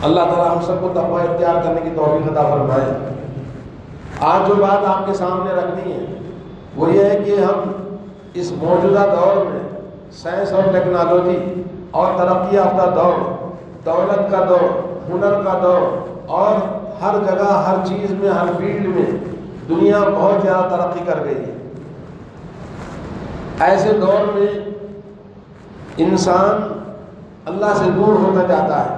اللہ تعالیٰ ہم سب کو تقوی اختیار کرنے کی توفیق عطا فرمائے۔ آج جو بات آپ کے سامنے رکھنی ہے وہ یہ ہے کہ ہم اس موجودہ دور میں سائنس اور ٹیکنالوجی اور ترقی یافتہ دور، دولت کا دور، ہنر کا دور، اور ہر جگہ ہر چیز میں ہر فیلڈ میں دنیا بہت زیادہ ترقی کر گئی ہے۔ ایسے دور میں انسان اللہ سے دور ہوتا جاتا ہے۔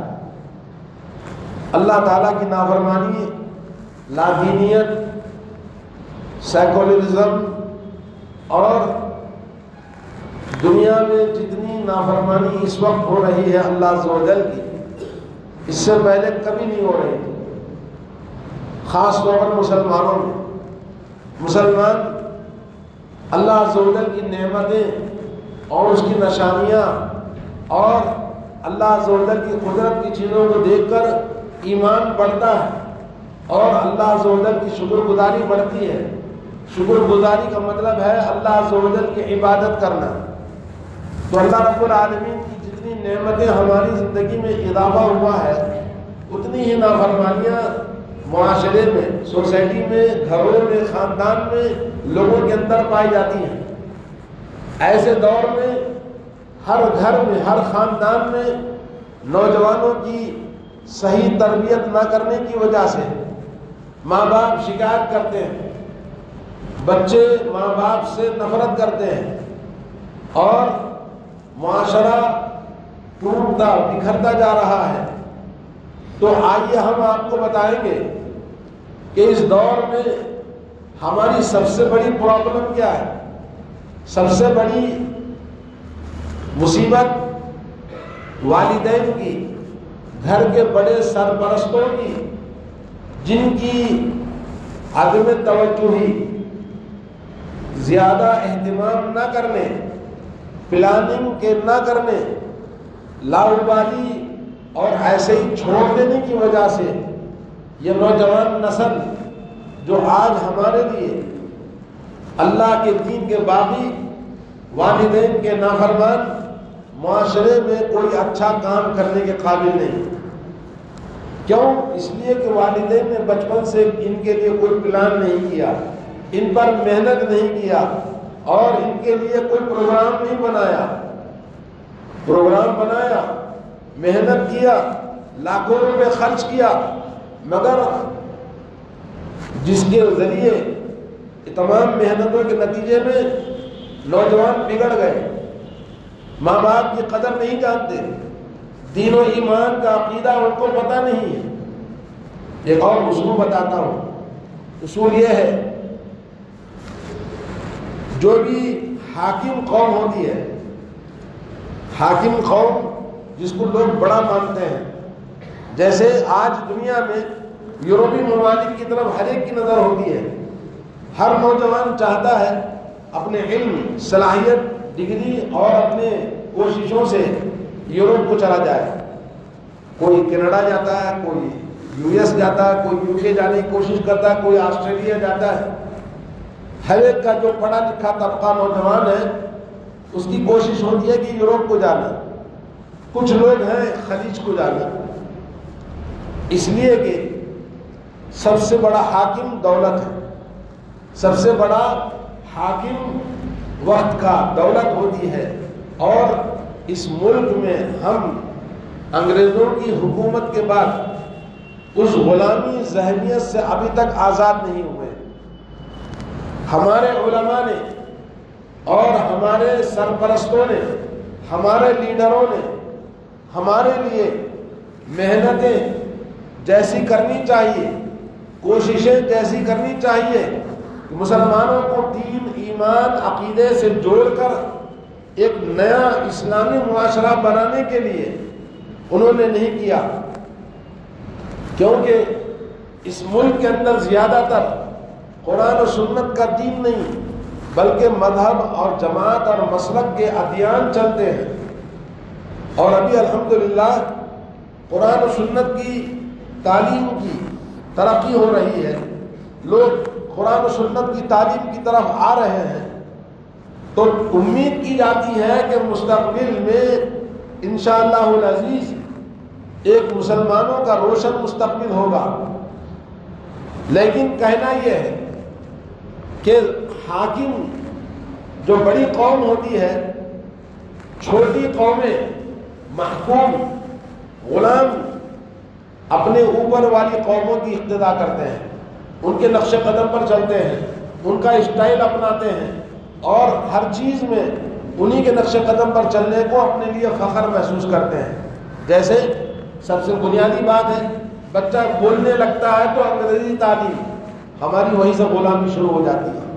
اللہ تعالیٰ کی نافرمانی، لادینیت، سیکولرزم اور دنیا میں جتنی نافرمانی اس وقت ہو رہی ہے اللہ عز و جل کی، اس سے پہلے کبھی نہیں ہو رہی تھی، خاص طور پر مسلمانوں میں۔ مسلمان اللہ عز و جل کی نعمتیں اور اس کی نشانیاں اور اللہ عز و جل کی قدرت کی چیزوں کو دیکھ کر ایمان بڑھتا ہے اور اللہ عز و جل کی شکر گزاری بڑھتی ہے۔ شکر گزاری کا مطلب ہے اللہ عز و جل کی عبادت کرنا۔ تو اللہ رب العالمین کی جتنی نعمتیں ہماری زندگی میں اضافہ ہوا ہے، اتنی ہی نافرمانیاں معاشرے میں، سوسائٹی میں، گھروں میں، خاندان میں لوگوں کے اندر پائی جاتی ہیں۔ ایسے دور میں ہر گھر میں، ہر خاندان میں نوجوانوں کی صحیح تربیت نہ کرنے کی وجہ سے ماں باپ شکایت کرتے ہیں، بچے ماں باپ سے نفرت کرتے ہیں اور معاشرہ ٹوٹتا بکھرتا جا رہا ہے۔ تو آئیے ہم آپ کو بتائیں گے کہ اس دور میں ہماری سب سے بڑی پرابلم کیا ہے، سب سے بڑی مصیبت والدین کی، گھر کے بڑے سرپرستوں کی، جن کی عدم توجہی، زیادہ اہتمام نہ کرنے، پلاننگ کے نہ کرنے، لاؤبالی اور ایسے ہی چھوڑ دینے کی وجہ سے یہ نوجوان نسل جو آج ہمارے لیے اللہ کے دین کے باغی، والدین کے نافرمان، معاشرے میں کوئی اچھا کام کرنے کے قابل نہیں۔ کیوں؟ اس لیے کہ والدین نے بچپن سے ان کے لیے کوئی پلان نہیں کیا، ان پر محنت نہیں کیا اور ان کے لیے کوئی پروگرام نہیں بنایا۔ پروگرام بنایا، محنت کیا، لاکھوں روپے خرچ کیا، مگر جس کے ذریعے تمام محنتوں کے نتیجے میں نوجوان بگڑ گئے، ماں باپ کی قدر نہیں جانتے، دین و ایمان کا عقیدہ ان کو پتہ نہیں ہے۔ ایک اور اصول بتاتا ہوں، اصول یہ ہے، جو بھی حاکم قوم ہوتی ہے، حاکم قوم جس کو لوگ بڑا مانتے ہیں، جیسے آج دنیا میں یورپی ممالک کی طرف ہر ایک کی نظر ہوتی ہے، ہر نوجوان چاہتا ہے اپنے علم، صلاحیت، ڈگری اور اپنے کوششوں سے یورپ کو چلا جائے۔ کوئی کینیڈا جاتا ہے، کوئی یو ایس جاتا ہے، کوئی یو کے جانے کی کوشش کرتا ہے، کوئی آسٹریلیا جاتا ہے۔ ہر ایک کا جو پڑھا لکھا طبقہ نوجوان ہے، اس کی کوشش ہوتی ہے کہ یورپ کو جانا، کچھ لوگ ہیں خلیج کو جانا، اس لیے کہ سب سے بڑا حاکم دولت ہے، سب سے بڑا حاکم وقت کا دولت ہوتی ہے، اور اس ملک میں ہم انگریزوں کی حکومت کے بعد اس غلامی ذہنیت سے ابھی تک آزاد نہیں ہوئے۔ ہمارے علماء نے اور ہمارے سرپرستوں نے، ہمارے لیڈروں نے ہمارے لیے محنتیں جیسی کرنی چاہیے، کوششیں جیسی کرنی چاہیے کہ مسلمانوں کو دین، ایمان، عقیدے سے جوڑ کر ایک نیا اسلامی معاشرہ بنانے کے لیے انہوں نے نہیں کیا، کیونکہ اس ملک کے اندر زیادہ تر قرآن و سنت کا دین نہیں بلکہ مذہب اور جماعت اور مسلک کے ادیان چلتے ہیں۔ اور ابھی الحمدللہ قرآن و سنت کی تعلیم کی ترقی ہو رہی ہے، لوگ قرآن و سنت کی تعلیم کی طرف آ رہے ہیں، تو امید کی جاتی ہے کہ مستقبل میں انشاءاللہ العزیز ایک مسلمانوں کا روشن مستقبل ہوگا۔ لیکن کہنا یہ ہے کہ حاکم جو بڑی قوم ہوتی ہے، چھوٹی قومیں محکوم غلام اپنے اوپر والی قوموں کی اقتدا کرتے ہیں، ان کے نقش قدم پر چلتے ہیں، ان کا اسٹائل اپناتے ہیں اور ہر چیز میں انہی کے نقش قدم پر چلنے کو اپنے لیے فخر محسوس کرتے ہیں۔ جیسے سب سے بنیادی بات ہے، بچہ بولنے لگتا ہے تو انگریزی تعلیم، ہماری وہیں سے غلامی شروع ہو جاتی ہے۔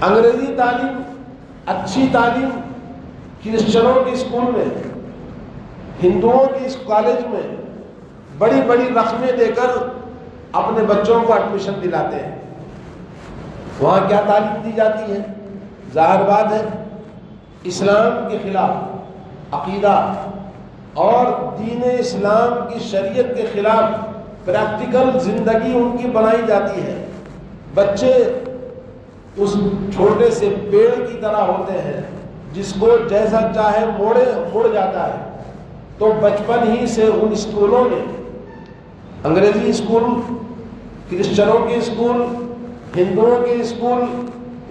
انگریزی تعلیم، اچھی تعلیم کرسچنوں کے اسکول میں، ہندوؤں کے اس کالج میں بڑی بڑی رقمیں دے کر اپنے بچوں کو ایڈمیشن دلاتے ہیں۔ وہاں کیا تعلیم دی جاتی ہے؟ ظاہر بات ہے اسلام کے خلاف عقیدہ اور دین اسلام کی شریعت کے خلاف پریکٹیکل زندگی ان کی بنائی جاتی ہے۔ بچے اس چھوٹے سے پیڑ کی طرح ہوتے ہیں جس کو جیسا چاہے موڑ جاتا ہے۔ تو بچپن ہی سے ان اسکولوں میں، انگریزی اسکول، کرسچنوں کے اسکول، ہندوؤں کے اسکول،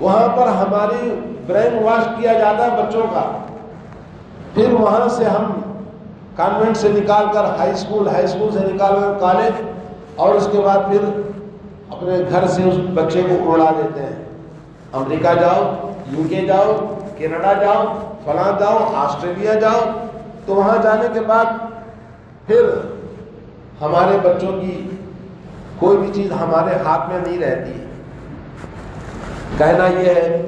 وہاں پر ہماری برین واش کیا جاتا ہے بچوں کا۔ پھر وہاں سے ہم کانوینٹ سے نکال کر ہائی اسکول سے نکال کر کالج، اور اس کے بعد پھر اپنے گھر سے اس بچے کو اڑا دیتے ہیں۔ امریکہ جاؤ، UK جاؤ، کینیڈا جاؤ، فلاں جاؤ، آسٹریلیا جاؤ، تو وہاں جانے کے بعد پھر ہمارے بچوں کی کوئی بھی چیز ہمارے ہاتھ میں نہیں رہتی ہے۔ کہنا یہ ہے،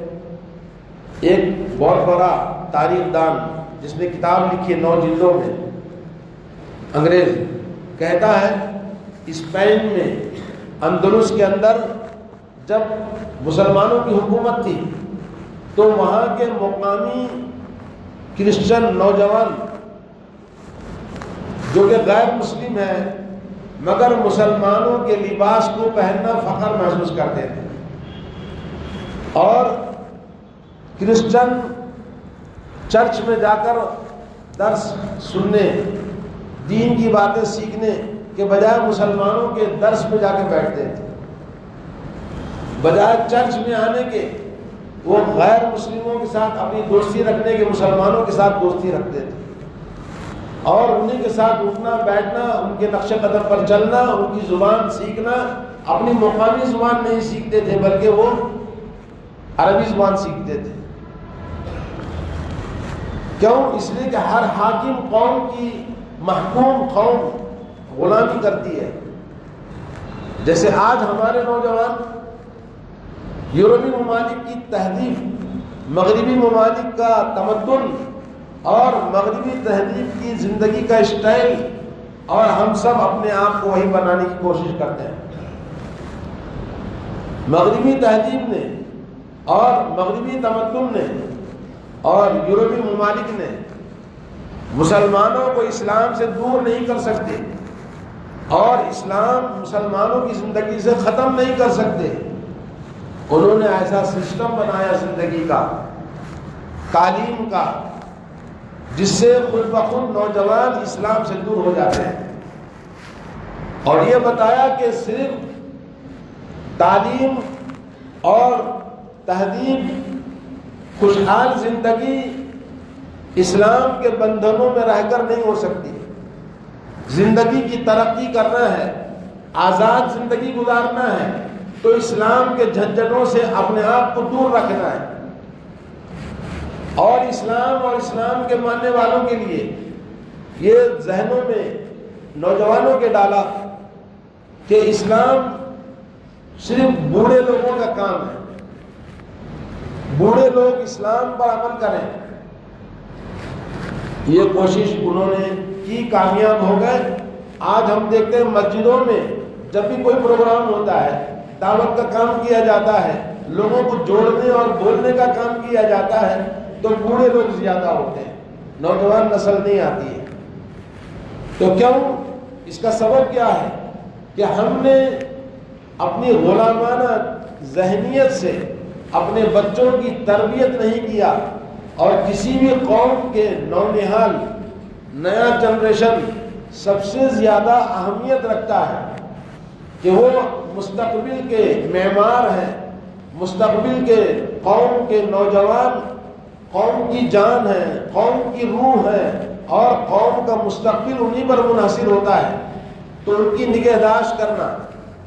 ایک بہت بڑا تاریخ دان جس نے کتاب لکھی ہے 9 جلدوں میں، انگریز، کہتا ہے اسپین میں اندلس کے اندر جب مسلمانوں کی حکومت تھی تو وہاں کے مقامی کرسچن نوجوان جو کہ غیر مسلم ہیں مگر مسلمانوں کے لباس کو پہننا فخر محسوس کرتے تھے، اور کرسچن چرچ میں جا کر درس سننے، دین کی باتیں سیکھنے کے بجائے مسلمانوں کے درس میں جا کے بیٹھتے تھے۔ بجائے چرچ میں آنے کے وہ غیر مسلموں کے ساتھ اپنی دوستی رکھنے کے مسلمانوں کے ساتھ دوستی رکھتے تھے، اور انہیں کے ساتھ اٹھنا بیٹھنا، ان کے نقش قدم پر چلنا، ان کی زبان سیکھنا، اپنی مقامی زبان نہیں سیکھتے تھے بلکہ وہ عربی زبان سیکھتے تھے۔ کیوں؟ اس لیے کہ ہر حاکم قوم کی محکوم قوم غلامی کرتی ہے۔ جیسے آج ہمارے نوجوان یورپی ممالک کی تہذیب، مغربی ممالک کا تمدن اور مغربی تہذیب کی زندگی کا اسٹائل، اور ہم سب اپنے آپ کو وہی بنانے کی کوشش کرتے ہیں۔ مغربی تہذیب نے اور مغربی تمدن نے اور یورپی ممالک نے مسلمانوں کو اسلام سے دور نہیں کر سکتے، اور اسلام مسلمانوں کی زندگی سے ختم نہیں کر سکتے۔ انہوں نے ایسا سسٹم بنایا زندگی کا، تعلیم کا، جس سے خود بخود نوجوان اسلام سے دور ہو جاتے ہیں، اور یہ بتایا کہ صرف تعلیم اور تہذیب، خوشحال زندگی اسلام کے بندھنوں میں رہ کر نہیں ہو سکتی۔ زندگی کی ترقی کرنا ہے، آزاد زندگی گزارنا ہے تو اسلام کے جھنجھٹوں سے اپنے آپ کو دور رکھنا ہے، اور اسلام کے ماننے والوں کے لیے یہ ذہنوں میں نوجوانوں کے ڈالا کہ اسلام صرف بوڑھے لوگوں کا کام ہے، بوڑھے لوگ اسلام پر عمل کریں۔ یہ کوشش انہوں نے کی، کامیاب ہو گئے۔ آج ہم دیکھتے ہیں مسجدوں میں جب بھی کوئی پروگرام ہوتا ہے، دعوت کا کام کیا جاتا ہے، لوگوں کو جوڑنے اور بولنے کا کام کیا جاتا ہے، تو بوڑھے لوگ زیادہ ہوتے ہیں، نوجوان نسل نہیں آتی ہے۔ تو کیوں؟ اس کا سبب کیا ہے کہ ہم نے اپنی غلامانہ ذہنیت سے اپنے بچوں کی تربیت نہیں کیا، اور کسی بھی قوم کے نونہال نیا جنریشن سب سے زیادہ اہمیت رکھتا ہے کہ وہ مستقبل کے معمار ہیں، مستقبل کے قوم کے نوجوان، قوم کی جان ہے، قوم کی روح ہے، اور قوم کا مستقبل انہی پر منحصر ہوتا ہے۔ تو ان کی نگہداشت کرنا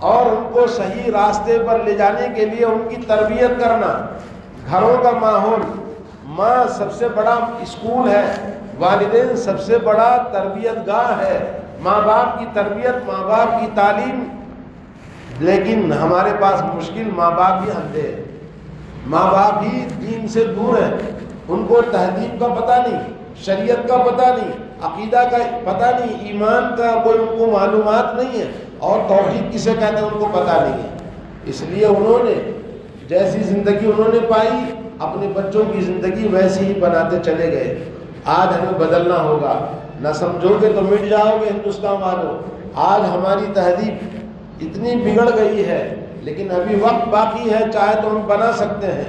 اور ان کو صحیح راستے پر لے جانے کے لیے ان کی تربیت کرنا، گھروں کا ماحول، ماں سب سے بڑا اسکول ہے، والدین سب سے بڑا تربیت گاہ ہے، ماں باپ کی تربیت، ماں باپ کی تعلیم۔ لیکن ہمارے پاس مشکل، ماں باپ بھی اندھے ہیں، ماں باپ بھی دین سے دور ہیں، ان کو تہذیب کا پتہ نہیں، شریعت کا پتہ نہیں، عقیدہ کا پتہ نہیں، ایمان کا کوئی ان کو معلومات نہیں ہے، اور توحید کسے کہتے ہیں ان کو پتہ نہیں ہے۔ اس لیے انہوں نے جیسی زندگی انہوں نے پائی، اپنے بچوں کی زندگی ویسی ہی بناتے چلے گئے۔ آج ہمیں بدلنا ہوگا، نہ سمجھو گے تو مٹ جاؤ گے ہندوستان والوں۔ آج ہماری تہذیب اتنی بگڑ گئی ہے، لیکن ابھی وقت باقی ہے، چاہے تو ہم بنا سکتے ہیں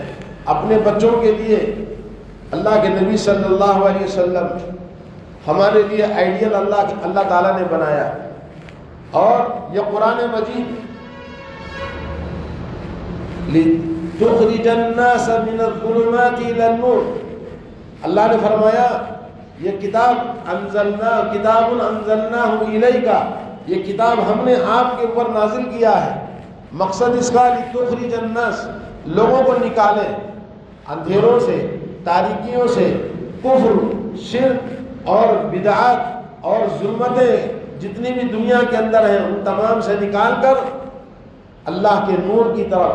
اپنے بچوں کے لیے۔ اللہ کے نبی صلی اللہ علیہ وسلم ہمارے لیے آئیڈیل اللہ تعالیٰ نے بنایا، اور یہ قرآن مجید لِتُخْرِجَ النَّاسَ مِنَ الظُّلُمَاتِ إِلَى النُّورِ، اللہ نے فرمایا یہ کتاب کتاب انزلناہ الیک، یہ کتاب ہم نے آپ کے اوپر نازل کیا ہے۔ مقصد اس کا لِتُخْرِجَ النَّاسَ، لوگوں کو نکالے اندھیروں سے، تاریکیوں سے، کفر، شرک اور بدعات اور ظلمتیں جتنی بھی دنیا کے اندر ہیں ان تمام سے نکال کر اللہ کے نور کی طرف،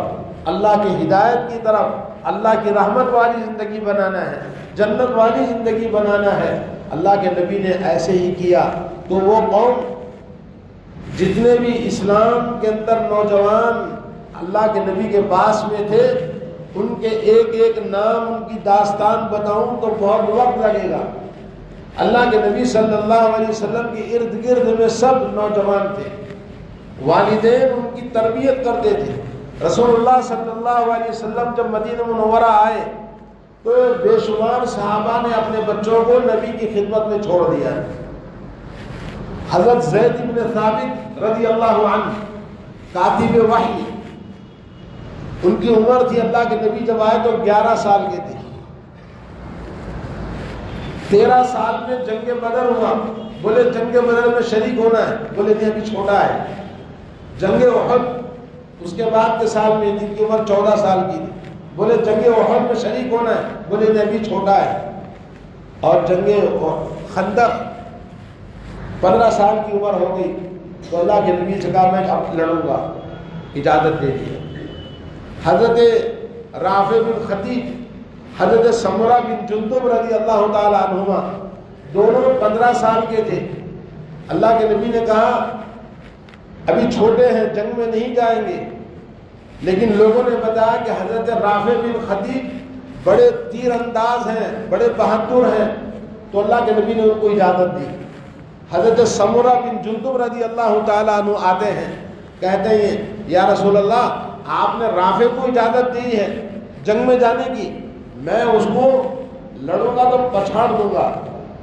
اللہ کی ہدایت کی طرف، اللہ کی رحمت والی زندگی بنانا ہے، جنت والی زندگی بنانا ہے۔ اللہ کے نبی نے ایسے ہی کیا۔ تو وہ قوم جتنے بھی اسلام کے اندر نوجوان اللہ کے نبی کے پاس میں تھے، ان کے ایک ایک نام، ان کی داستان بتاؤں تو بہت وقت لگے گا۔ اللہ کے نبی صلی اللہ علیہ وسلم کے ارد گرد میں سب نوجوان تھے، والدین ان کی تربیت کرتے تھے۔ رسول اللہ صلی اللہ علیہ وسلم جب مدینہ منورہ آئے تو بے شمار صحابہ نے اپنے بچوں کو نبی کی خدمت میں چھوڑ دیا۔ حضرت زید بن ثابت رضی اللہ عنہ کاتب وحی، ان کی عمر تھی، اللہ کے نبی جب آئے تو 11 سال کے تھے۔ 13 سال میں جنگ بدر ہوا، بولے جنگ بدر میں شریک ہونا ہے، بولے نہیں ابھی چھوٹا ہے۔ جنگ احد اس کے بعد کے سال میں، جن کی عمر 14 سال کی تھی، بولے جنگ احد میں شریک ہونا ہے، بولے نہیں ابھی چھوٹا ہے۔ اور جنگ خندق 15 سال کی عمر ہو گئی تو اللہ کے نبی سے کہا میں اب لڑوں گا، اجازت دے دی۔ حضرت رافع بن خدیج، حضرت سمرہ بن جندب رضی اللہ تعالی عنہما، دونوں 15 سال کے تھے۔ اللہ کے نبی نے کہا ابھی چھوٹے ہیں، جنگ میں نہیں جائیں گے، لیکن لوگوں نے بتایا کہ حضرت رافع بن خدیج بڑے تیر انداز ہیں، بڑے بہادر ہیں، تو اللہ کے نبی نے ان کو اجازت دی۔ حضرت سمرہ بن جندب رضی اللہ تعالیٰ عنہ آتے ہیں، کہتے ہیں یا رسول اللہ آپ نے رافع کو اجازت دی ہے جنگ میں جانے کی، میں اس کو لڑوں گا تو پچھاڑ دوں گا،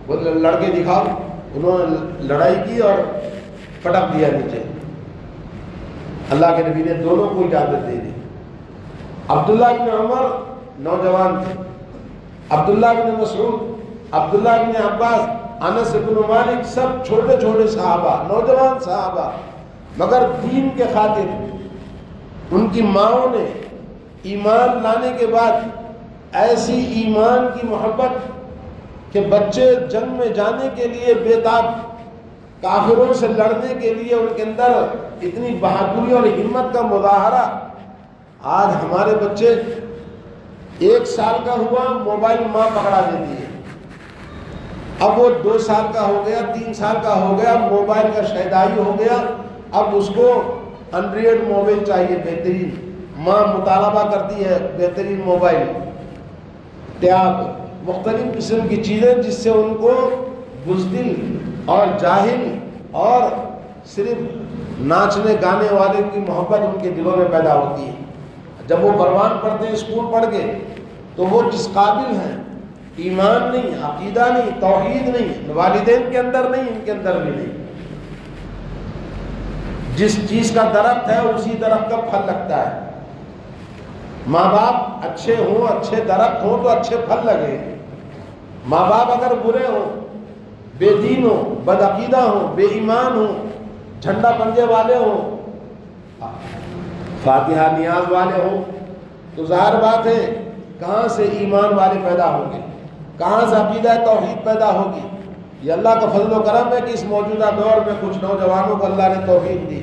بولے لڑ کے دکھاؤ۔ انہوں نے لڑائی کی اور پٹک دیا نیچے۔ اللہ کے نبی نے دونوں کو اجازت دے دی۔ عبداللہ بن عمر نوجوان تھے، عبداللہ بن مسعود، عبداللہ بن عباس، انس بن مالک، سب چھوٹے چھوٹے صحابہ، نوجوان صحابہ، مگر دین کے خاطر ان کی ماؤں نے ایمان لانے کے بعد ایسی ایمان کی محبت کہ بچے جنگ میں جانے کے لیے بےتاب، کافروں سے لڑنے کے لیے ان کے اندر اتنی بہادری اور ہمت کا مظاہرہ۔ آج ہمارے بچے 1 سال کا ہوا موبائل ماں پکڑا دیتی ہے، اب وہ 2 سال کا ہو گیا، 3 سال کا ہو گیا، موبائل کا شیدائی ہو گیا، اب اس کو اینڈرائڈ موبائل چاہیے بہترین، ماں مطالبہ کرتی ہے بہترین موبائل، ٹیب، مختلف قسم کی چیزیں جس سے ان کو بزدل اور جاہل اور صرف ناچنے گانے والے کی محبت ان کے دلوں میں پیدا ہوتی ہے۔ جب وہ پروان پڑھتے ہیں اسکول پڑھ کے تو وہ جس قابل ہیں، ایمان نہیں، عقیدہ نہیں، توحید نہیں، والدین کے اندر نہیں، ان کے اندر بھی نہیں۔ جس چیز کا درخت ہے اسی درخت کا پھل لگتا ہے. ماں باپ اچھے ہوں، اچھے درخت ہوں تو اچھے پھل لگے. ماں باپ اگر برے ہوں، بے دین ہوں، بدعقیدہ ہوں، بے ایمان ہوں، جھنڈا پنجے والے ہوں، فاتحہ نیاز والے ہوں، تو ظاہر بات ہے کہاں سے ایمان والے پیدا ہوں گے، کہاں سے عقیدہ توحید پیدا ہوگی. یہ اللہ کا فضل و کرم ہے کہ اس موجودہ دور میں کچھ نوجوانوں کو اللہ نے توفیق دی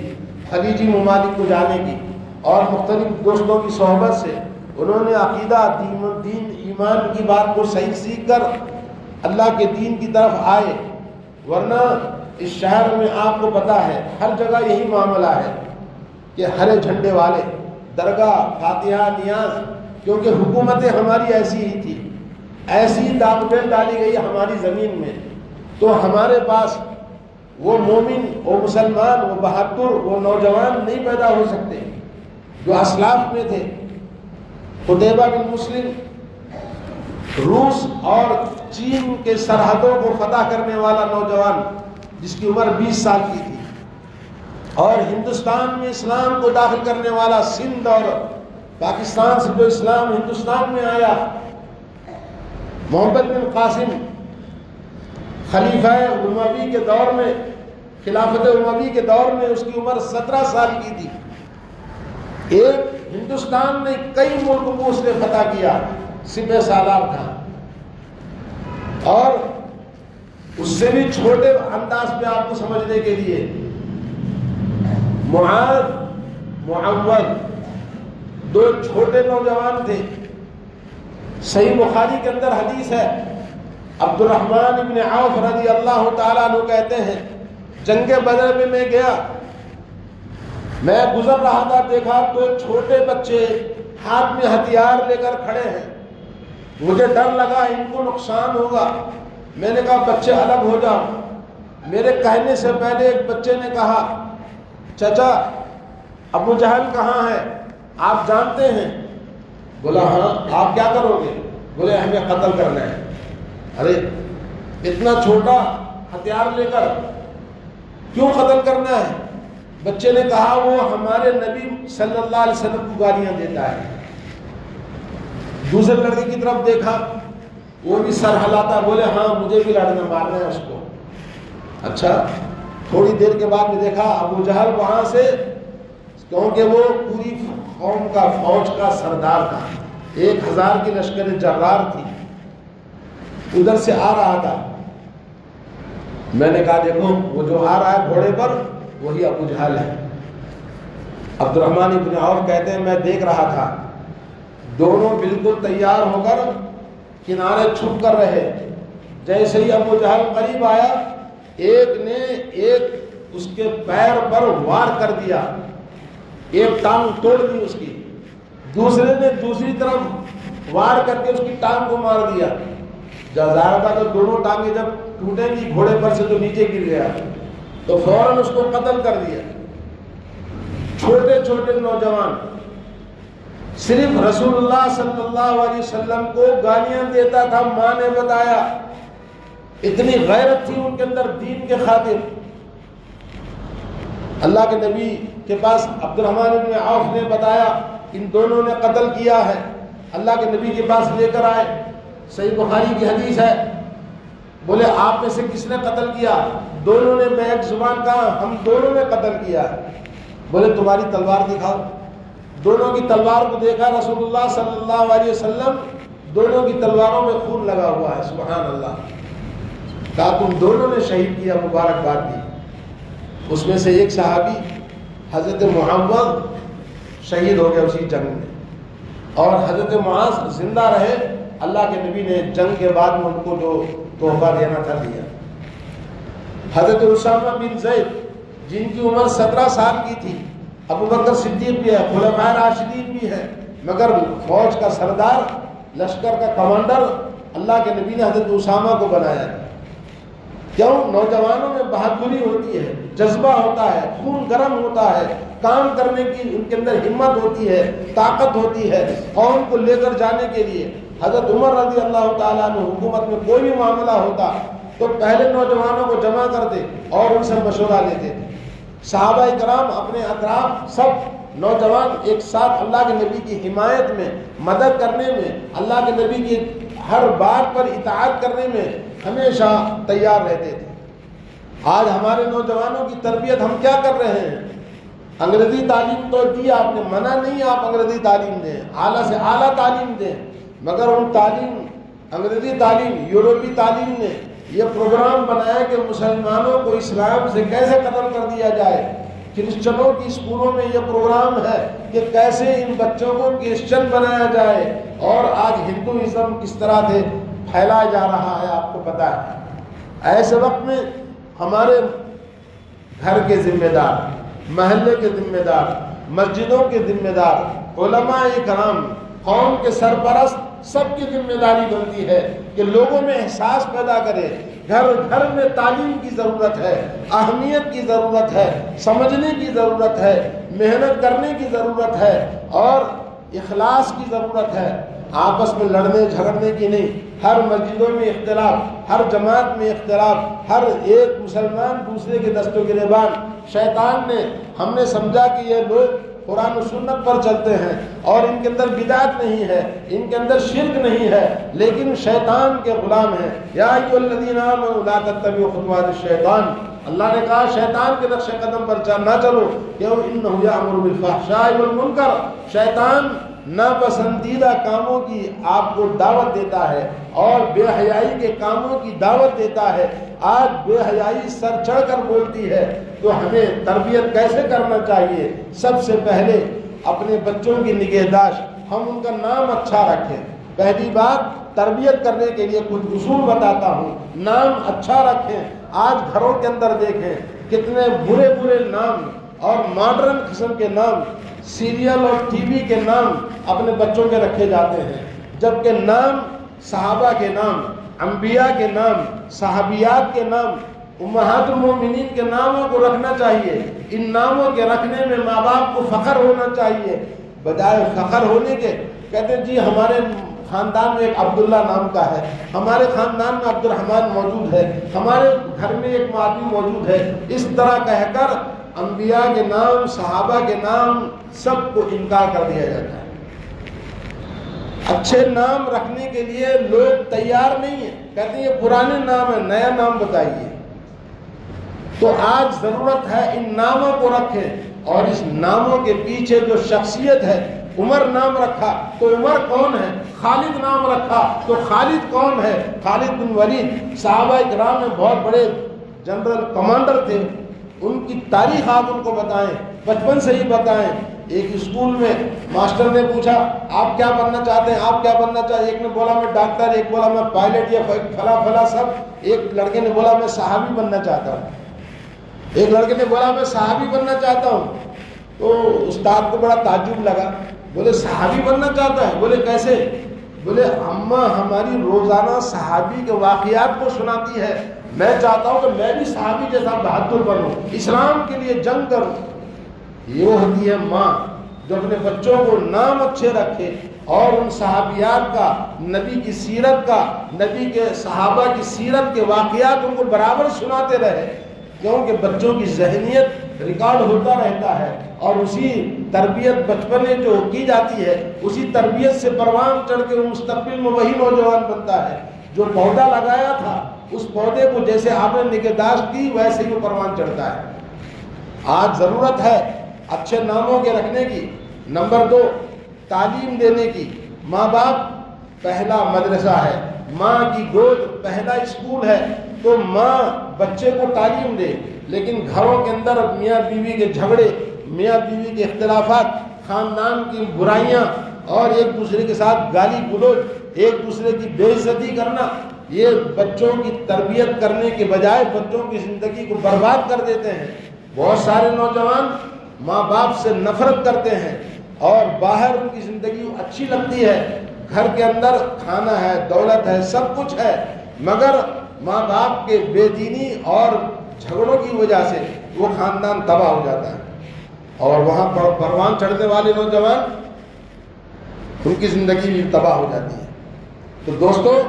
خلیجی ممالک کو جانے کی، اور مختلف دوستوں کی صحبت سے انہوں نے عقیدہ دین ایمان کی بات کو صحیح سیکھ کر اللہ کے دین کی طرف آئے. ورنہ اس شہر میں آپ کو پتہ ہے ہر جگہ یہی معاملہ ہے کہ ہرے جھنڈے والے، درگاہ، فاتحہ نیاز، کیونکہ حکومتیں ہماری ایسی ہی تھی، ایسی طاقتیں ڈالی گئی ہماری زمین میں، تو ہمارے پاس وہ مومن، وہ مسلمان، وہ بہادر، وہ نوجوان نہیں پیدا ہو سکتے جو اسلاف میں تھے. قتیبہ بن مسلم روس اور چین کے سرحدوں کو فتح کرنے والا نوجوان جس کی عمر 20 سال کی تھی، اور ہندوستان میں اسلام کو داخل کرنے والا، سندھ اور پاکستان سے جو اسلام ہندوستان میں آیا، محمد بن قاسم خلیفہ اموی کے دور میں، خلافت اموی کے دور میں اس کی عمر 17 سال کی تھی. ایک ہندوستان میں کئی ملکوں کو اس نے فتح کیا، سپہ سالار تھا. اور اس سے بھی چھوٹے انداز پہ آپ کو سمجھنے کے لیے معاذ، معوذ، دو چھوٹے نوجوان تھے. صحیح بخاری کے اندر حدیث ہے، عبد الرحمن ابن عوف رضی اللہ تعالیٰ عنہ کہتے ہیں جنگ بدر میں میں گیا، میں گزر رہا تھا، دیکھا تو چھوٹے بچے ہاتھ میں ہتھیار لے کر کھڑے ہیں. مجھے ڈر لگا ان کو نقصان ہوگا. میں نے کہا بچے الگ ہو جاؤ. میرے کہنے سے پہلے ایک بچے نے کہا چچا ابو جہل کہاں ہے، آپ جانتے ہیں؟ بولا ہاں. آپ کیا کرو گے؟ بولے ہمیں قتل کرنا ہے. ارے اتنا چھوٹا ہتھیار لے کر کیوں قتل کرنا ہے؟ بچے نے کہا وہ ہمارے نبی صلی اللہ علیہ وسلم کو گالیاں دیتا ہے. دوسرے لڑکے کی طرف دیکھا، وہ بھی سر ہلاتا، بولے ہاں مجھے بھی لڑنا، مارنا ہے اس کو. اچھا، تھوڑی دیر کے بعد میں دیکھا ابو جہل وہاں سے، کیونکہ وہ پوری قوم کا، فوج کا سردار تھا، 1000 کی لشکر جرار تھی، ادھر سے آ رہا تھا. میں نے کہا دیکھو وہ جو آ رہا ہے گھوڑے پر وہی ابو جہل ہے. عبد الرحمن ابن عوف کہتے ہیں میں دیکھ رہا تھا، دونوں بالکل تیار ہو کر کنارے چھپ کر رہے. جیسے ہی ابو جہل قریب آیا، ایک نے ایک اس کے پیر پر وار کر دیا، ایک ٹانگ توڑ دی اس کی. دوسرے نے دوسری طرف وار کر کے اس کی ٹانگ کو مار دیا. ظاہر تھا کہ دونوں ٹانگیں جب ٹوٹیں گی گھوڑے پر سے تو نیچے گر گیا، تو فوراً اس کو قتل کر دیا. چھوٹے چھوٹے نوجوان، صرف رسول اللہ صلی اللہ علیہ وسلم کو گالیاں دیتا تھا. ماں نے بتایا اتنی غیرت تھی ان کے اندر دین کے خاطر. اللہ کے نبی کے پاس عبد الرحمن بن عوف نے بتایا ان دونوں نے قتل کیا ہے. اللہ کے نبی کے پاس لے کر آئے. صحیح بخاری کی حدیث ہے. بولے آپ میں سے کس نے قتل کیا؟ دونوں نے میں ایک زبان کہا ہم دونوں نے قتل کیا. بولے تمہاری تلوار دکھاؤ. دونوں کی تلوار کو دیکھا رسول اللہ صلی اللہ علیہ وسلم، دونوں کی تلواروں میں خون لگا ہوا ہے. سبحان اللہ. کہا تم دونوں نے شہید کیا، مبارکباد دی. اس میں سے ایک صحابی حضرت محمد شہید ہو گئے اسی جنگ میں، اور حضرت معاذ زندہ رہے. اللہ کے نبی نے جنگ کے بعد میں ان کو جو تحفہ دینا تھا دیا. حضرت اسامہ بن زید جن کی عمر 17 سال کی تھی، ابو بکر صدیق بھی ہے، خلفائے راشدین بھی ہے، مگر فوج کا سردار، لشکر کا کمانڈر اللہ کے نبی نے حضرت اسامہ کو بنایا. کیوں؟ نوجوانوں میں بہادری ہوتی ہے، جذبہ ہوتا ہے، خون گرم ہوتا ہے، کام کرنے کی ان کے اندر ہمت ہوتی ہے، طاقت ہوتی ہے قوم کو لے کر جانے کے لیے. حضرت عمر رضی اللہ تعالیٰ عنہ حکومت میں کوئی بھی معاملہ ہوتا تو پہلے نوجوانوں کو جمع کرتے اور ان سے مشورہ لیتے تھے. صحابہ کرام اپنے اطراف سب نوجوان ایک ساتھ اللہ کے نبی کی حمایت میں، مدد کرنے میں، اللہ کے نبی کی ہر بات پر اطاعت کرنے میں ہمیشہ تیار رہتے تھے۔ آج ہمارے نوجوانوں کی تربیت ہم کیا کر رہے ہیں؟ انگریزی تعلیم تو دی آپ نے، منع نہیں آپ انگریزی تعلیم دیں، اعلیٰ سے اعلیٰ تعلیم دیں، مگر ان تعلیم، انگریزی تعلیم، یورپی تعلیم نے یہ پروگرام بنایا کہ مسلمانوں کو اسلام سے کیسے قتل کر دیا جائے۔ کرسچنوں کی اسکولوں میں یہ پروگرام ہے کہ کیسے ان بچوں کو کرسچن بنایا جائے، اور آج ہندوازم کس طرح سے پھیلایا جا رہا ہے آپ کو پتہ ہے۔ ایسے وقت میں ہمارے گھر کے ذمہ دار، محلے کے ذمہ دار، مسجدوں کے ذمہ دار، علماء کرام، قوم کے سرپرست، سب کی ذمہ داری بنتی ہے کہ لوگوں میں احساس پیدا کرے۔ گھر گھر میں تعلیم کی ضرورت ہے، اہمیت کی ضرورت ہے، سمجھنے کی ضرورت ہے، محنت کرنے کی ضرورت ہے، اور اخلاص کی ضرورت ہے، آپس میں لڑنے جھگڑنے کی نہیں۔ ہر مسجدوں میں اختلاف، ہر جماعت میں اختلاف، ہر ایک مسلمان دوسرے کے دست و گریبان۔ شیطان نے، ہم نے سمجھا کہ یہ لوگ قرآن و سنت پر چلتے ہیں اور ان کے اندر بدعت نہیں ہے، ان کے اندر شرک نہیں ہے، لیکن شیطان کے غلام ہیں۔ یا ایھا الذین آمنوا لا تتبعوا خطوات الشیطان، اللہ نے کہا شیطان کے نقش قدم پر نہ چلو، کہ انہ یأمر بالفحشاء والمنکر، شیطان ناپسندیدہ کاموں کی آپ کو دعوت دیتا ہے اور بے حیائی کے کاموں کی دعوت دیتا ہے۔ آج بے حیائی سر چڑھ کر بولتی ہے، تو ہمیں تربیت کیسے کرنا چاہیے؟ سب سے پہلے اپنے بچوں کی نگہداشت، ہم ان کا نام اچھا رکھیں۔ پہلی بات، تربیت کرنے کے لیے کچھ اصول بتاتا ہوں۔ نام اچھا رکھیں۔ آج گھروں کے اندر دیکھیں کتنے برے برے نام اور ماڈرن قسم کے نام، سیریل اور ٹی وی کے نام اپنے بچوں کے رکھے جاتے ہیں، جبکہ نام صحابہ کے نام، انبیاء کے نام، صحابیات کے نام، امہات المومنین کے ناموں کو رکھنا چاہیے۔ ان ناموں کے رکھنے میں ماں باپ کو فخر ہونا چاہیے، بجائے فخر ہونے کے کہتے ہیں جی ہمارے خاندان میں ایک عبداللہ نام کا ہے، ہمارے خاندان میں عبد الرحمن موجود ہے، ہمارے گھر میں ایک آدمی موجود ہے۔ اس طرح کہہ کر انبیاء کے نام، صحابہ کے نام سب کو انکار کر دیا جاتا ہے۔ اچھے نام رکھنے کے لیے لوگ تیار نہیں ہیں، کہتے ہیں یہ پرانے نام ہے، نیا نام بتائیے۔ تو آج ضرورت ہے ان ناموں کو رکھیں، اور اس ناموں کے پیچھے جو شخصیت ہے، عمر نام رکھا تو عمر کون ہے، خالد نام رکھا تو خالد کون ہے، خالد بن ولید۔ صحابہ کرام میں بہت بڑے جنرل کمانڈر تھے، ان کی تاریخ آپ ان کو بتائیں، بچپن سے ہی بتائیں۔ ایک اسکول میں ماسٹر نے پوچھا آپ کیا بننا چاہتے ہیں، آپ کیا بننا چاہتے ہیں؟ ایک نے بولا میں ڈاکٹر، ایک بولا میں پائلٹ یا فلاں فلاں سب، ایک لڑکے نے بولا میں صحابی بننا چاہتا ہوں، ایک لڑکے نے بولا میں صحابی بننا چاہتا ہوں۔ تو استاد کو بڑا تعجب لگا، بولے صحابی بننا چاہتا ہے؟ بولے کیسے؟ بولے اماں ہماری روزانہ صحابی کے واقعات کو سناتی ہے، میں چاہتا ہوں کہ میں بھی صحابی جیسا بہادر بنوں، اسلام کے لیے جنگ کروں۔ یہ ہوتی ہے ماں جو اپنے بچوں کو نام اچھے رکھے اور ان صحابیات کا، نبی کی سیرت کا، نبی کے صحابہ کی سیرت کے واقعات ان کو برابر سناتے رہے، کیونکہ بچوں کی ذہنیت ریکارڈ ہوتا رہتا ہے، اور اسی تربیت بچپن میں جو کی جاتی ہے، اسی تربیت سے پروان چڑھ کے مستقبل میں وہی نوجوان بنتا ہے جو پودا لگایا تھا، اس پودے کو جیسے آپ نے نگہداشت کی ویسے ہی وہ پروان چڑھتا ہے۔ آج ضرورت ہے اچھے ناموں کے رکھنے کی۔ نمبر 2، تعلیم دینے کی۔ ماں باپ پہلا مدرسہ ہے، ماں کی گود پہلا اسکول ہے، تو ماں بچے کو تعلیم دے۔ لیکن گھروں کے اندر میاں بیوی کے جھگڑے، میاں بیوی کے اختلافات، خاندان کی برائیاں، اور ایک دوسرے کے ساتھ گالی گلوچ، ایک دوسرے کی بے عزتی کرنا، یہ بچوں کی تربیت کرنے کے بجائے بچوں کی زندگی کو برباد کر دیتے ہیں۔ بہت سارے نوجوان ماں باپ سے نفرت کرتے ہیں، اور باہر ان کی زندگی اچھی لگتی ہے، گھر کے اندر کھانا ہے، دولت ہے، سب کچھ ہے، مگر ماں باپ کے بے دینی اور جھگڑوں کی وجہ سے وہ خاندان تباہ ہو جاتا ہے، اور وہاں پر پروان چڑھنے والے نوجوان ان کی زندگی بھی تباہ ہو جاتی ہے۔ تو دوستو،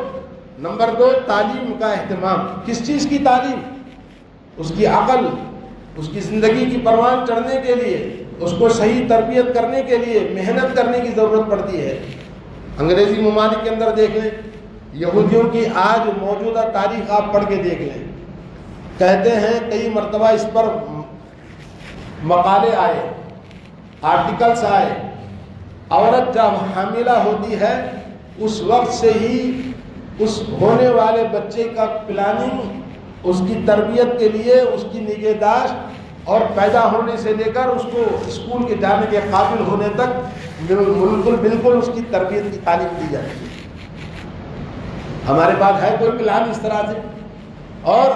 نمبر 2، تعلیم کا اہتمام۔ کس چیز کی تعلیم؟ اس کی عقل، اس کی زندگی کی پروان چڑھنے کے لیے، اس کو صحیح تربیت کرنے کے لیے محنت کرنے کی ضرورت پڑتی ہے۔ انگریزی ممالک کے اندر دیکھ لیں، یہودیوں کی آج موجودہ تاریخ آپ پڑھ کے دیکھ لیں، کہتے ہیں کئی مرتبہ اس پر مقالے آئے، آرٹیکلز آئے، عورت جب حاملہ ہوتی ہے اس وقت سے ہی اس ہونے والے بچے کا پلاننگ، اس کی تربیت کے لیے، اس کی نگہداشت اور پیدا ہونے سے لے کر اس کو اسکول کے جانے کے قابل ہونے تک بالکل اس کی تربیت کی تعلیم دی جاتی ہے۔ ہمارے پاس ہے کوئی پلان اس طرح سے؟ اور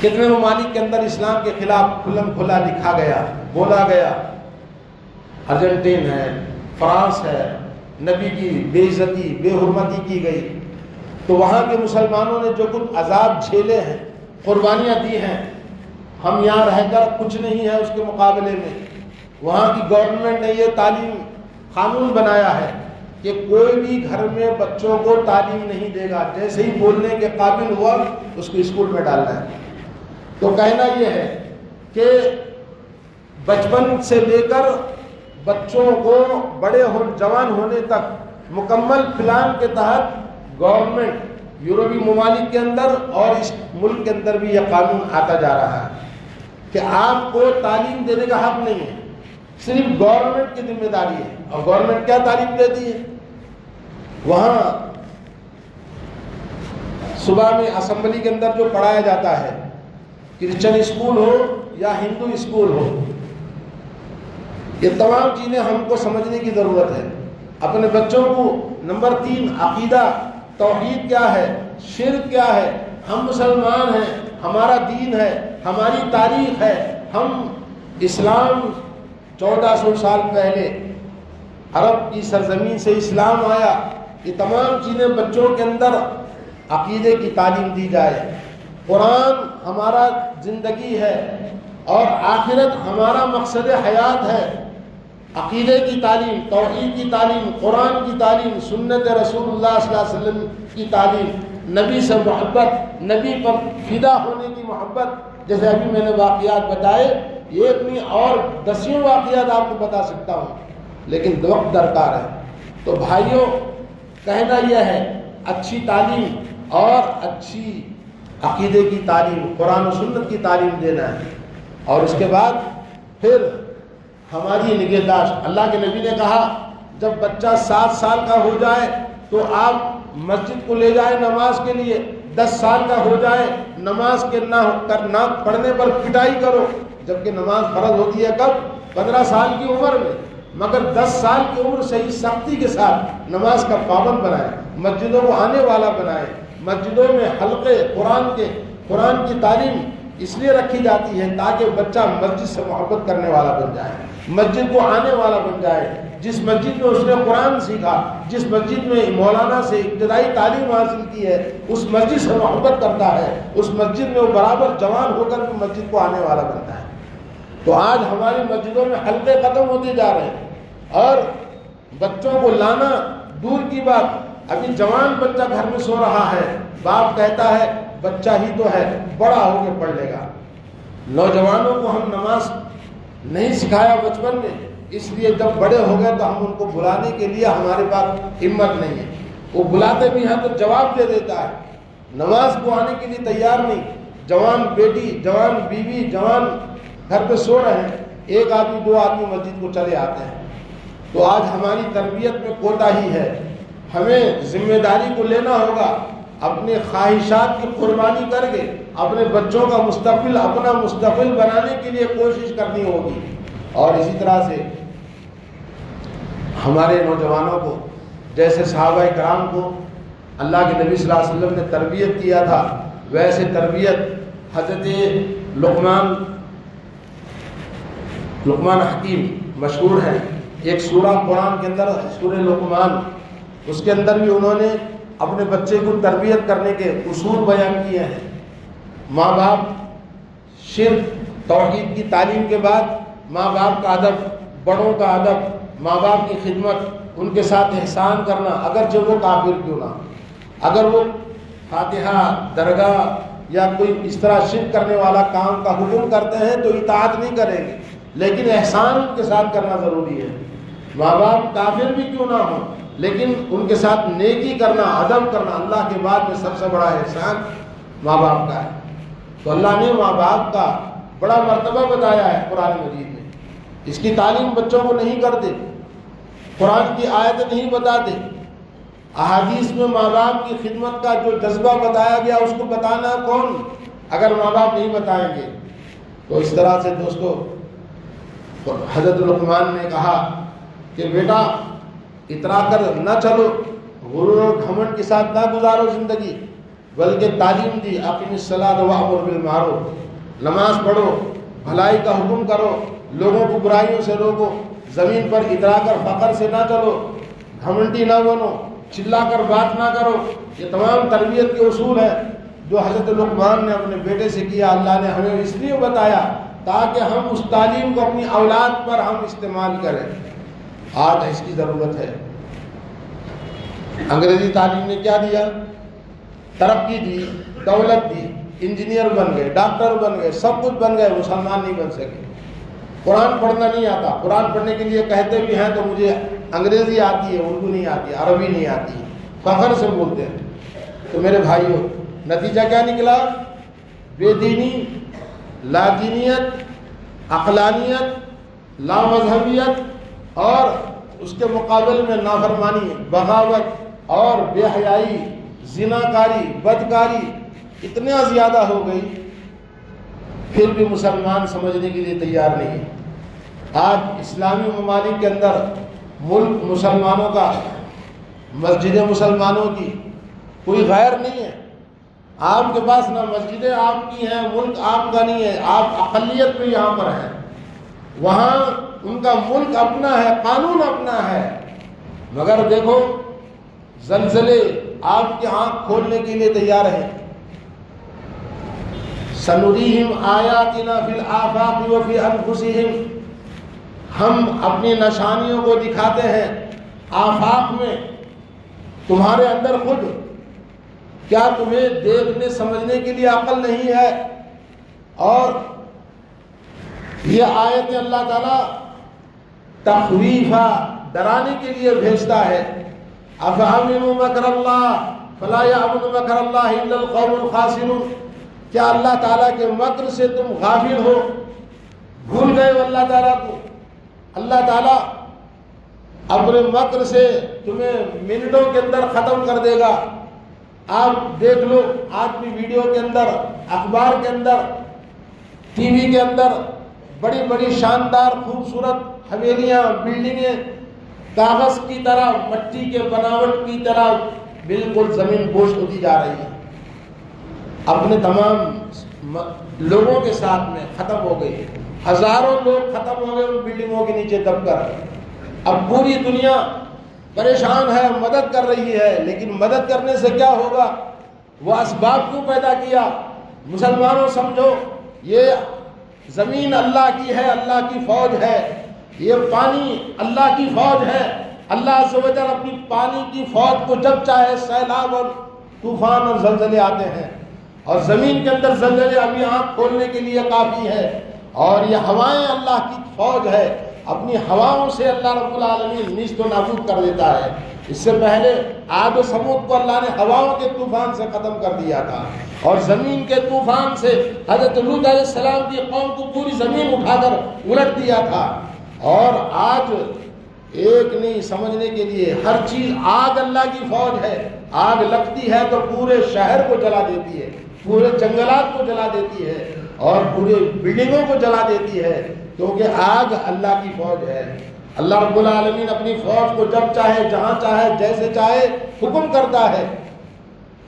کتنے ممالک کے اندر اسلام کے خلاف کھلم کھلا لکھا گیا، بولا گیا۔ ارجنٹین ہے، فرانس ہے، نبی کی بے عزتی، بے حرمتی کی گئی، تو وہاں کے مسلمانوں نے جو کچھ عذاب جھیلے ہیں، قربانیاں دی ہیں، ہم یہاں رہ کر کچھ نہیں ہے اس کے مقابلے میں۔ وہاں کی گورنمنٹ نے یہ تعلیم قانون بنایا ہے کہ کوئی بھی گھر میں بچوں کو تعلیم نہیں دے گا، جیسے ہی بولنے کے قابل ہوا اس کو اسکول میں ڈالنا ہے۔ تو کہنا یہ ہے کہ بچپن سے لے کر بچوں کو بڑے جوان ہونے تک مکمل پلان کے تحت گورنمنٹ یورپی ممالک کے اندر اور اس ملک کے اندر بھی یہ قانون آتا جا رہا ہے کہ آپ کو تعلیم دینے کا حق نہیں ہے، صرف گورنمنٹ کی ذمہ داری ہے۔ اور گورنمنٹ کیا تعلیم دیتی ہے؟ وہاں صبح میں اسمبلی کے اندر جو پڑھایا جاتا ہے، کرسچن اسکول ہو یا ہندو اسکول ہو، یہ تمام چیزیں ہم کو سمجھنے کی ضرورت ہے۔ اپنے بچوں کو نمبر 3 عقیدہ، توحید کیا ہے، شرک کیا ہے، ہم مسلمان ہیں، ہمارا دین ہے، ہماری تاریخ ہے، ہم اسلام 1400 سال پہلے عرب کی سرزمین سے اسلام آیا، یہ تمام چیزیں بچوں کے اندر عقیدے کی تعلیم دی جائے۔ قرآن ہمارا زندگی ہے اور آخرت ہمارا مقصد حیات ہے۔ عقیدے کی تعلیم، توحید کی تعلیم، قرآن کی تعلیم، سنت رسول اللہ صلی اللہ علیہ وسلم کی تعلیم، نبی سے محبت، نبی پر فدا ہونے کی محبت۔ جیسے ابھی میں نے واقعات بتائے، یہ اتنی اور دسیوں واقعات آپ کو بتا سکتا ہوں، لیکن وقت درکار ہے۔ تو بھائیوں، کہنا یہ ہے اچھی تعلیم اور اچھی عقیدے کی تعلیم، قرآن و سنت کی تعلیم دینا ہے، اور اس کے بعد پھر ہماری نگہداشت۔ اللہ کے نبی نے کہا جب بچہ 7 سال کا ہو جائے تو آپ مسجد کو لے جائیں نماز کے لیے، 10 سال کا ہو جائے نماز کے نہ پڑھنے پر پٹائی کرو، جبکہ نماز فرض ہوتی ہے کب؟ 15 سال کی عمر میں، مگر 10 سال کی عمر سے ہی سختی کے ساتھ نماز کا پابند بنائیں، مسجدوں کو آنے والا بنائیں۔ مسجدوں میں حلقے قرآن کی تعلیم اس لیے رکھی جاتی ہے تاکہ بچہ مسجد سے محبت کرنے والا بن جائے، مسجد کو آنے والا بن جائے۔ جس مسجد میں اس نے قرآن سیکھا، جس مسجد میں مولانا سے ابتدائی تعلیم حاصل کی ہے، اس مسجد سے محبت کرتا ہے، اس مسجد میں وہ برابر جوان ہو کر بھی مسجد کو آنے والا بنتا ہے۔ تو آج ہماری مسجدوں میں حلقے ختم ہوتے جا رہے ہیں اور بچوں کو لانا دور کی بات، ابھی جوان بچہ گھر میں سو رہا ہے، باپ کہتا ہے بچہ ہی تو ہے، بڑا ہو کے پڑھ لے گا۔ نوجوانوں کو ہم نماز نہیں سکھایا بچپن میں، اس لیے جب بڑے ہو گئے تو ہم ان کو بلانے کے لیے ہمارے پاس ہمت نہیں ہے۔ وہ بلاتے بھی ہیں تو جواب دے دیتا ہے، نماز کو آنے کے لیے تیار نہیں۔ جوان بیٹی، جوان بیوی، جوان گھر پہ سو رہے ہیں، 1 آدمی 2 آدمی مسجد کو چلے آتے ہیں۔ تو آج ہماری تربیت میں کوتاہی ہے، ہمیں ذمہ داری کو لینا ہوگا، اپنے خواہشات کی قربانی کر کے اپنے بچوں کا مستقبل اپنا مستقبل بنانے کے لیے کوشش کرنی ہوگی۔ اور اسی طرح سے ہمارے نوجوانوں کو، جیسے صحابہ کرام کو اللہ کے نبی صلی اللہ علیہ وسلم نے تربیت کیا تھا، ویسے تربیت حضرت لقمان حکیم مشہور ہیں، ایک سورہ قرآن کے اندر سورہ لقمان، اس کے اندر بھی انہوں نے اپنے بچے کو تربیت کرنے کے اصول بیان کیے ہیں۔ ماں باپ، شرک توحید کی تعلیم کے بعد ماں باپ کا ادب، بڑوں کا ادب، ماں باپ کی خدمت، ان کے ساتھ احسان کرنا، اگرچہ وہ کافر کیوں نہ، اگر وہ فاتحہ، درگاہ، یا کوئی اس طرح شرک کرنے والا کام کا حکم کرتے ہیں تو اطاعت نہیں کریں گے، لیکن احسان ان کے ساتھ کرنا ضروری ہے۔ ماں باپ کافر بھی کیوں نہ ہوں لیکن ان کے ساتھ نیکی کرنا، ادب کرنا، اللہ کے بعد میں سب سے بڑا احسان ماں باپ کا ہے۔ تو اللہ نے ماں باپ کا بڑا مرتبہ بتایا ہے قرآن مجید میں۔ اس کی تعلیم بچوں کو نہیں کرتے، قرآن کی آیت نہیں بتاتے، احادیث میں ماں باپ کی خدمت کا جو جذبہ بتایا گیا اس کو بتانا کون اگر ماں باپ نہیں بتائیں گے؟ تو اس طرح سے دوستو حضرت لقمان نے کہا کہ بیٹا اترا کر نہ چلو، غرور اور گھمنڈ کے ساتھ نہ گزارو زندگی، بلکہ تعلیم دی، اقیم الصلاۃ وامر بالمعروف، نماز پڑھو، بھلائی کا حکم کرو، لوگوں کو برائیوں سے روکو، زمین پر اترا کر فخر سے نہ چلو، گھمنڈی نہ بنو، چلا کر بات نہ کرو۔ یہ تمام تربیت کے اصول ہیں جو حضرت لقمان نے اپنے بیٹے سے کیا۔ اللہ نے ہمیں اس لیے بتایا تاکہ ہم اس تعلیم کو اپنی اولاد پر ہم استعمال کریں۔ آج اس کی ضرورت ہے۔ انگریزی تعلیم نے کیا دیا؟ ترقی دی، دولت دی، انجینئر بن گئے، ڈاکٹر بن گئے، سب کچھ بن گئے، مسلمان نہیں بن سکے۔ قرآن پڑھنا نہیں آتا، قرآن پڑھنے کے لیے کہتے بھی ہیں تو مجھے انگریزی آتی ہے، اردو نہیں آتی، عربی نہیں آتی، فخر سے بولتے ہیں۔ تو میرے بھائیوں، نتیجہ کیا نکلا؟ بے دینی، لا دینیت، عقلانیت، لا مذہبیت، اور اس کے مقابل میں نافرمانی، بغاوت اور بے حیائی، زنا کاری، بدکاری اتنا زیادہ ہو گئی، پھر بھی مسلمان سمجھنے کے لیے تیار نہیں۔ آج اسلامی ممالک کے اندر ملک مسلمانوں کا، مسجدیں مسلمانوں کی، کوئی غیر نہیں ہے۔ آپ کے پاس نہ مسجدیں آپ کی ہیں، ملک آپ کا نہیں ہے، آپ اقلیت میں یہاں پر ہیں۔ وہاں ان کا ملک اپنا ہے، قانون اپنا ہے، مگر دیکھو زلزلے آپ کی آنکھ کھولنے کے لیے تیار ہیں۔ سنریہم آیاتنا فی الآفاق وفی انفسہم، ہم اپنی نشانیوں کو دکھاتے ہیں آفاق میں، تمہارے اندر خود، کیا تمہیں دیکھنے سمجھنے کے لیے عقل نہیں ہے؟ اور یہ آیتیں اللہ تعالیٰ تخویفا، ڈرانے کے لیے بھیجتا ہے۔ افامنوا مکر اللہ فلا یامن مکر اللہ الا القوم الخاسرون، کیا اللہ تعالیٰ کے مکر سے تم غافل ہو، بھول گئے ہو اللہ تعالیٰ کو؟ اللہ تعالیٰ اپنے مکر سے تمہیں منٹوں کے اندر ختم کر دے گا۔ آپ دیکھ لو، آج بھی ویڈیو کے اندر، اخبار کے اندر، ٹی وی کے اندر بڑی بڑی شاندار خوبصورت حویلیاں، بلڈنگیں کاغذ کی طرح، مٹی کے بناوٹ کی طرح بالکل زمین بوش ہوتی جا رہی ہے، اپنے تمام لوگوں کے ساتھ میں ختم ہو گئی۔ ہزاروں لوگ ختم ہو گئے ان بلڈنگوں کے نیچے دب کر۔ اب پوری دنیا پریشان ہے، مدد کر رہی ہے، لیکن مدد کرنے سے کیا ہوگا؟ وہ اسباب کیوں پیدا کیا؟ مسلمانوں سمجھو، یہ زمین اللہ کی ہے، اللہ کی فوج ہے، یہ پانی اللہ کی فوج ہے۔ اللہ عز و جل اپنی پانی کی فوج کو جب چاہے سیلاب اور طوفان اور زلزلے آتے ہیں، اور زمین کے اندر زلزلے ابھی آنکھ کھولنے کے لیے کافی ہے، اور یہ ہوائیں اللہ کی فوج ہے، اپنی ہواؤں سے اللہ رب العالمین نیست و نابود کر دیتا ہے۔ اس سے پہلے عاد و سمود کو اللہ نے ہواؤں کے طوفان سے ختم کر دیا تھا، اور زمین کے طوفان سے حضرت لوط علیہ السلام کی قوم کو پوری زمین اٹھا کر الٹ دیا تھا۔ اور آج ایک نہیں، سمجھنے کے لیے ہر چیز، آگ اللہ کی فوج ہے، آگ لگتی ہے تو پورے شہر کو جلا دیتی ہے، پورے جنگلات کو جلا دیتی ہے، اور پورے بلڈنگوں کو جلا دیتی ہے، کیونکہ آگ اللہ کی فوج ہے۔ اللہ رب العالمین اپنی فوج کو جب چاہے، جہاں چاہے، جیسے چاہے حکم کرتا ہے،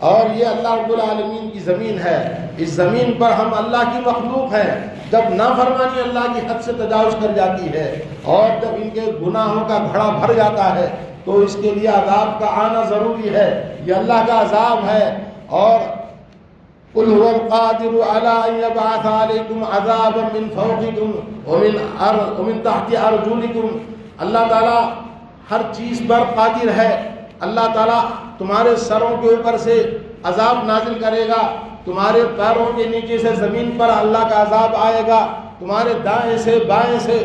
اور یہ اللہ رب العالمین کی زمین ہے۔ اس زمین پر ہم اللہ کی مخلوق ہیں۔ جب نافرمانی اللہ کی حد سے تجاوز کر جاتی ہے، اور جب ان کے گناہوں کا گھڑا بھر جاتا ہے، تو اس کے لیے عذاب کا آنا ضروری ہے۔ یہ اللہ کا عذاب ہے۔ اور قُلْ هُوَ الْقَادِرُ عَلَىٰ أَن يَبْعَثَ عَلَيْكُمْ عَذَابًا مِّن فَوْقِكُمْ وَمِن تَحْتِ أَرْجُلِكُمْ، اللہ تعالیٰ ہر چیز پر قادر ہے۔ اللہ تعالیٰ تمہارے سروں کے اوپر سے عذاب نازل کرے گا، تمہارے پیروں کے نیچے سے زمین پر اللہ کا عذاب آئے گا، تمہارے دائیں سے بائیں سے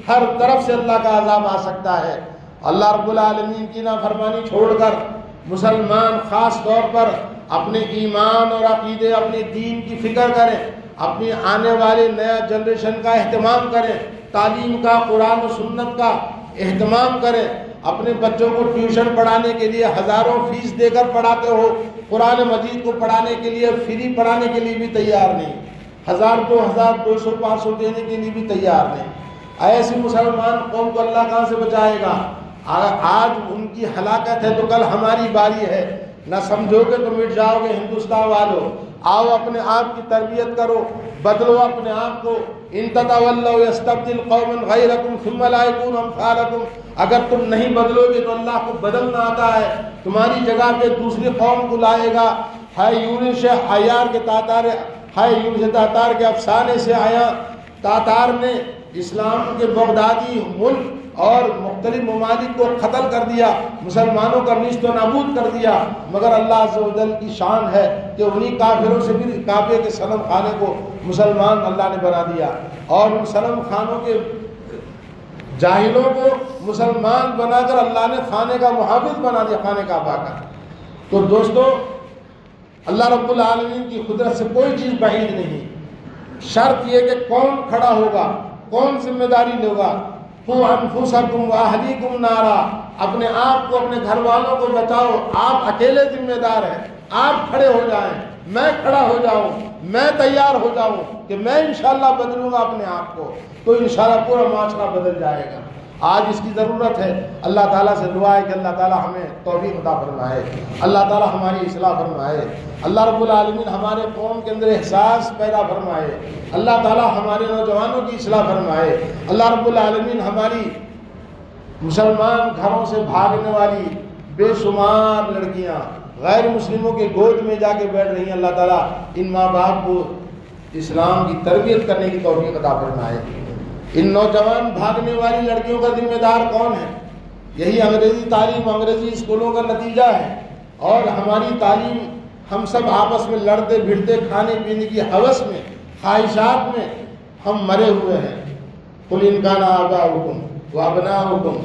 ہر طرف سے اللہ کا عذاب آ سکتا ہے۔ اللہ رب العالمین کی نافرمانی چھوڑ کر مسلمان خاص طور پر اپنے ایمان اور عقیدے، اپنے دین کی فکر کریں، اپنی آنے والے نیا جنریشن کا اہتمام کریں، تعلیم کا، قرآن و سنت کا اہتمام کریں۔ اپنے بچوں کو ٹیوشن پڑھانے کے لیے ہزاروں فیس دے کر پڑھاتے ہو، قرآن مجید کو پڑھانے کے لیے فری پڑھانے کے لیے بھی تیار نہیں، 1000 2000 200 500 دینے کے لیے بھی تیار نہیں۔ ایسی مسلمان قوم کو اللہ کہاں سے بچائے گا؟ آج ان کی ہلاکت ہے تو کل ہماری باری ہے۔ نہ سمجھو گے تو مٹ جاؤ گے ہندوستان والوں۔ آؤ اپنے آپ کی تربیت کرو، بدلو اپنے آپ کو۔ ان تتولوا یستبدل قوما غیرکم ثم لا یکونوا امثالکم، اگر تم نہیں بدلو گے تو اللہ کو بدلنا آتا ہے، تمہاری جگہ پہ دوسری قوم کو لائے گا۔ ہے یونس عیار کے تاتار کے افسانے سے آیا، تاتار نے اسلام کے بغدادی ملک اور مختلف ممالک کو قتل کر دیا، مسلمانوں کا نیست و نابود کر دیا، مگر اللہ عز و جل کی شان ہے کہ انہی کافروں سے بھی کعبے کے صنم خانے کو مسلمان اللہ نے بنا دیا، اور ان صنم خانوں کے جاہلوں کو مسلمان بنا کر اللہ نے خانے کا محافظ بنا دیا، خانے کعبہ کا۔ تو دوستو، اللہ رب العالمین کی قدرت سے کوئی چیز بعید نہیں، شرط یہ کہ کون کھڑا ہوگا، کون ذمہ داری لے گا۔ قوا انفسکم واہلیکم نارا، اپنے آپ کو، اپنے گھر والوں کو بچاؤ۔ آپ اکیلے ذمہ دار ہیں، آپ کھڑے ہو جائیں، میں کھڑا ہو جاؤں، میں تیار ہو جاؤں کہ میں انشاءاللہ بدلوں گا اپنے آپ کو، تو انشاءاللہ پورا معاشرہ بدل جائے گا۔ آج اس کی ضرورت ہے۔ اللہ تعالیٰ سے دعا ہے کہ اللہ تعالیٰ ہمیں توفیق عطا فرمائے، اللہ تعالیٰ ہماری اصلاح فرمائے، اللہ رب العالمین ہمارے قوم کے اندر احساس پیدا فرمائے، اللہ تعالیٰ ہمارے نوجوانوں کی اصلاح فرمائے، اللہ رب العالمین ہماری مسلمان گھروں سے بھاگنے والی بے شمار لڑکیاں غیر مسلموں کے گود میں جا کے بیٹھ رہی ہیں، اللہ تعالیٰ ان ماں باپ کو اسلام کی تربیت کرنے کی توفیق عطا فرمائے۔ ان نوجوان بھاگنے والی لڑکیوں کا ذمہ دار کون ہے؟ یہی انگریزی تعلیم، انگریزی اسکولوں کا نتیجہ ہے، اور ہماری تعلیم ہم سب آپس میں لڑتے بھڑتے کھانے پینے کی ہوس میں، خواہشات میں ہم مرے ہوئے ہیں۔ قل ان کان آباؤکم وابناؤکم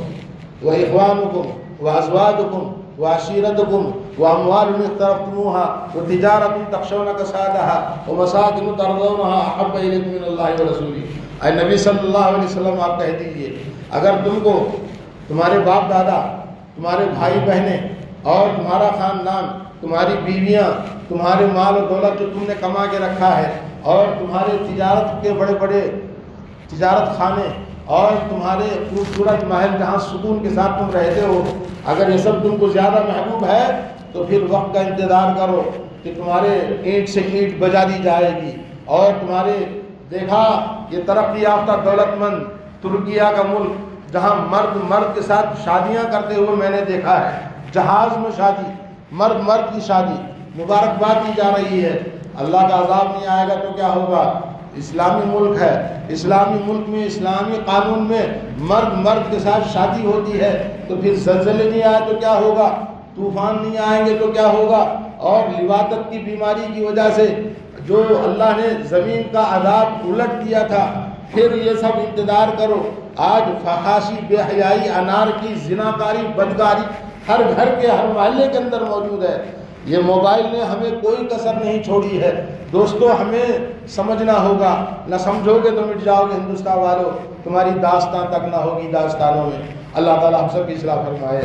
واخوانکم وازواجکم وعشیرتکم واموال اقترفتموها وتجارۃ تخشون کسادها ومساکن ترضونها احب الیکم من اللہ ورسولہ۔ اے نبی صلی اللہ علیہ وسلم، آپ کہہ دیجئے، اگر تم کو تمہارے باپ دادا، تمہارے بھائی بہنیں اور تمہارا خاندان، تمہاری بیویاں، تمہارے مال و دولت جو تم نے کما کے رکھا ہے، اور تمہارے تجارت کے بڑے بڑے تجارت خانے، اور تمہارے خوبصورت محل جہاں سکون کے ساتھ تم رہتے ہو، اگر یہ سب تم کو زیادہ محبوب ہے تو پھر وقت کا انتظار کرو کہ تمہارے اینٹ سے اینٹ بجا دی جائے گی، اور تمہارے دیکھا یہ ترقی یافتہ دولت مند ترکیہ کا ملک، جہاں مرد کے ساتھ شادیاں کرتے ہوئے میں نے دیکھا ہے، جہاز میں شادی، مرد کی شادی، مبارکباد دی جا رہی ہے۔ اللہ کا عذاب نہیں آئے گا تو کیا ہوگا؟ اسلامی ملک ہے، اسلامی ملک میں اسلامی قانون میں مرد کے ساتھ شادی ہوتی ہے، تو پھر زلزلے نہیں آئے تو کیا ہوگا؟ طوفان نہیں آئیں گے تو کیا ہوگا؟ اور لواطت کی بیماری کی وجہ سے جو اللہ نے زمین کا عذاب الٹ دیا تھا، پھر یہ سب انتظار کرو۔ آج فحاشی، بے حیائی، انارکی، زناکاری، بدکاری ہر گھر کے، ہر محلے کے اندر موجود ہے۔ یہ موبائل نے ہمیں کوئی کسر نہیں چھوڑی ہے۔ دوستو، ہمیں سمجھنا ہوگا، نہ سمجھو گے تو مٹ جاؤ گے ہندوستان والوں، تمہاری داستان تک نہ ہوگی داستانوں میں۔ اللہ تعالیٰ ہم سب کی اصلاح فرمائے۔